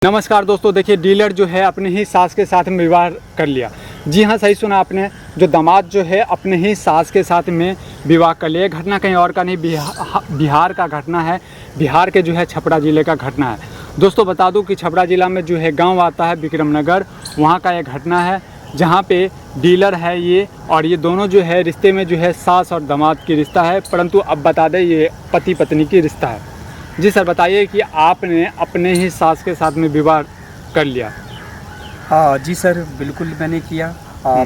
नमस्कार दोस्तों, देखिए डीलर जो है अपने ही सास के साथ में विवाह कर लिया। जी हाँ, सही सुना आपने। जो दामाद जो है अपने ही सास के साथ में विवाह कर लिया। घटना कहीं और का नहीं, बिहार का घटना है। बिहार के जो है छपरा ज़िले का घटना है। दोस्तों बता दूं कि छपरा ज़िला में जो है गांव आता है विक्रमनगर, वहां का एक घटना है जहां पे डीलर है ये, और ये दोनों जो है रिश्ते में जो है सास और दामाद की रिश्ता है, परंतु अब बता दें ये पति पत्नी की रिश्ता है। जी सर, बताइए कि आपने अपने ही सास के साथ में विवाह कर लिया। हाँ जी सर, बिल्कुल मैंने किया।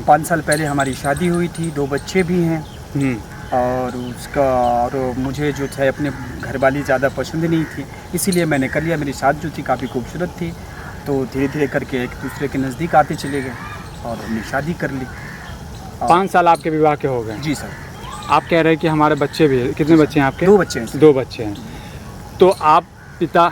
5 साल पहले हमारी शादी हुई थी, 2 बच्चे भी हैं। और मुझे जो है अपने घरवाली ज़्यादा पसंद नहीं थी, इसीलिए मैंने कर लिया। मेरी सास जो थी काफ़ी खूबसूरत थी, तो धीरे धीरे करके एक दूसरे के नज़दीक आते चले गए और हमने शादी कर ली। 5 साल आपके विवाह के हो गए? जी सर। आप कह रहे हैं कि हमारे बच्चे भी हैं। कितने बच्चे हैं आपके? 2 बच्चे हैं। 2 बच्चे हैं। तो आप पिता,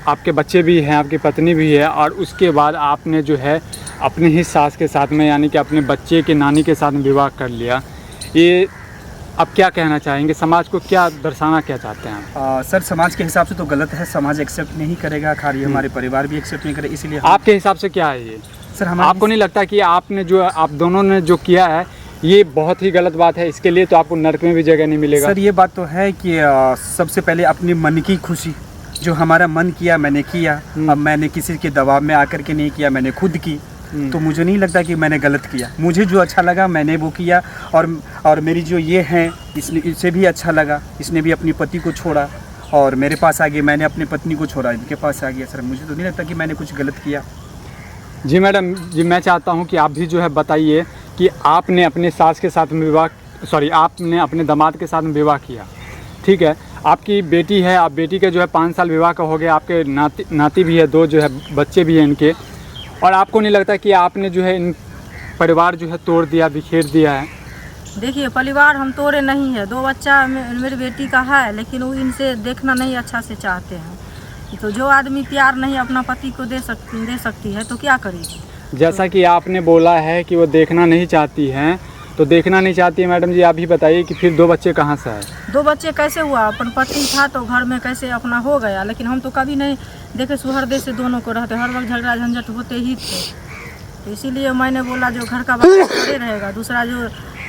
आपके बच्चे भी हैं, आपकी पत्नी भी है, और उसके बाद आपने जो है अपने ही सास के साथ में, यानी कि अपने बच्चे के नानी के साथ में विवाह कर लिया। ये अब क्या कहना चाहेंगे, समाज को क्या दर्शाना क्या चाहते हैं आप? सर, समाज के हिसाब से तो गलत है, समाज एक्सेप्ट नहीं करेगा, खाली हमारे परिवार भी एक्सेप्ट नहीं करे, इसीलिए आपके हिसाब से क्या है ये? सर, आपको नहीं लगता कि आपने जो, आप दोनों ने जो किया है ये बहुत ही गलत बात है? इसके लिए तो आपको नरक में भी जगह नहीं मिलेगा। सर, ये बात तो है कि सबसे पहले अपनी मन की खुशी, जो हमारा मन किया मैंने किया। अब मैंने किसी के दबाव में आकर के नहीं किया, मैंने खुद की। तो मुझे नहीं लगता कि मैंने गलत किया। मुझे जो अच्छा लगा मैंने वो किया, और मेरी जो ये हैं इससे भी अच्छा लगा। इसने भी अपनी पति को छोड़ा और मेरे पास आ गई, मैंने अपनी पत्नी को छोड़ा, इनके पास आ गया। सर, मुझे तो नहीं लगता कि मैंने कुछ गलत किया। जी मैडम जी, मैं चाहता हूँ कि आप भी जो है बताइए कि आपने अपने सास के साथ में आपने अपने दामाद के साथ में विवाह किया, ठीक है। आपकी बेटी है, आप बेटी के जो है 5 साल विवाह का हो गया। आपके नाती भी है, 2 जो है बच्चे भी हैं इनके, और आपको नहीं लगता कि आपने जो है इन परिवार जो है तोड़ दिया, बिखेर दिया है? देखिए, परिवार हम तोड़े नहीं है। 2 बच्चा मेरी बेटी का है, लेकिन वो इनसे देखना नहीं अच्छा से चाहते हैं। तो जो आदमी प्यार नहीं अपना पति को दे सकती है तो क्या करेगी? जैसा कि आपने बोला है कि वो देखना नहीं चाहती हैं, तो देखना नहीं चाहती है मैडम जी, आप ही बताइए कि फिर 2 बच्चे कहाँ से आए? 2 बच्चे कैसे हुआ? अपन पति था तो घर में कैसे अपना हो गया, लेकिन हम तो कभी नहीं देखे सुहर्दे से दोनों को रहते, हर वक्त झगड़ा झंझट होते ही थे। तो इसीलिए मैंने बोला जो घर का बच्चा खड़े रहेगा, दूसरा जो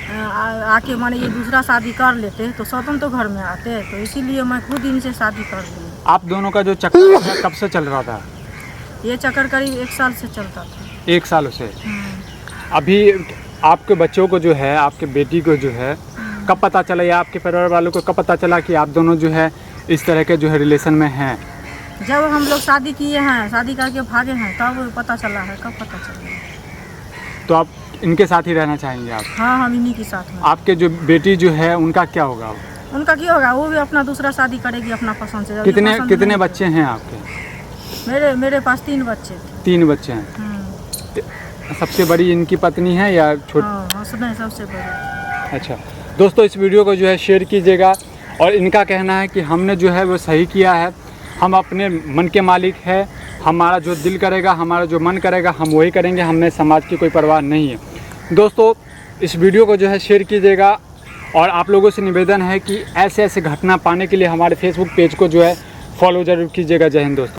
आके माने ये दूसरा शादी कर लेते तो स्वतंत्र तो घर में आते। तो इसीलिए मैं खुद इनसे शादी कर ली। आप दोनों का जो चक्कर है कब से चल रहा था? ये चक्कर करीब 1 साल से चलता था। 1 साल से? अभी आपके बच्चों को जो है, आपके बेटी को जो है कब पता चला, या आपके परिवार वालों को कब पता चला कि आप दोनों जो है इस तरह के जो है रिलेशन में हैं? जब हम लोग शादी किए हैं, शादी करके भागे हैं, तब पता चला है। कब पता चला? तो आप इनके साथ ही रहना चाहेंगे आप? हाँ, हम इन्हीं के साथ में। आपके जो बेटी जो है उनका क्या होगा? उनका क्या होगा? वो भी अपना दूसरा शादी करेगी अपना पसंद से। कितने बच्चे हैं आपके? मेरे पास 3 बच्चे थे। 3 बच्चे हैं। सबसे बड़ी इनकी पत्नी है या छोटी? हाँ, सबसे बड़ी। अच्छा दोस्तों, इस वीडियो को जो है शेयर कीजिएगा। और इनका कहना है कि हमने जो है वो सही किया है, हम अपने मन के मालिक है, हमारा जो दिल करेगा, हमारा जो मन करेगा हम वही करेंगे, हमें समाज की कोई परवाह नहीं है। दोस्तों, इस वीडियो को जो है शेयर कीजिएगा, और आप लोगों से निवेदन है कि ऐसे घटना पाने के लिए हमारे फेसबुक पेज को जो है फॉलो ज़रूर कीजिएगा। जय हिंद दोस्तों।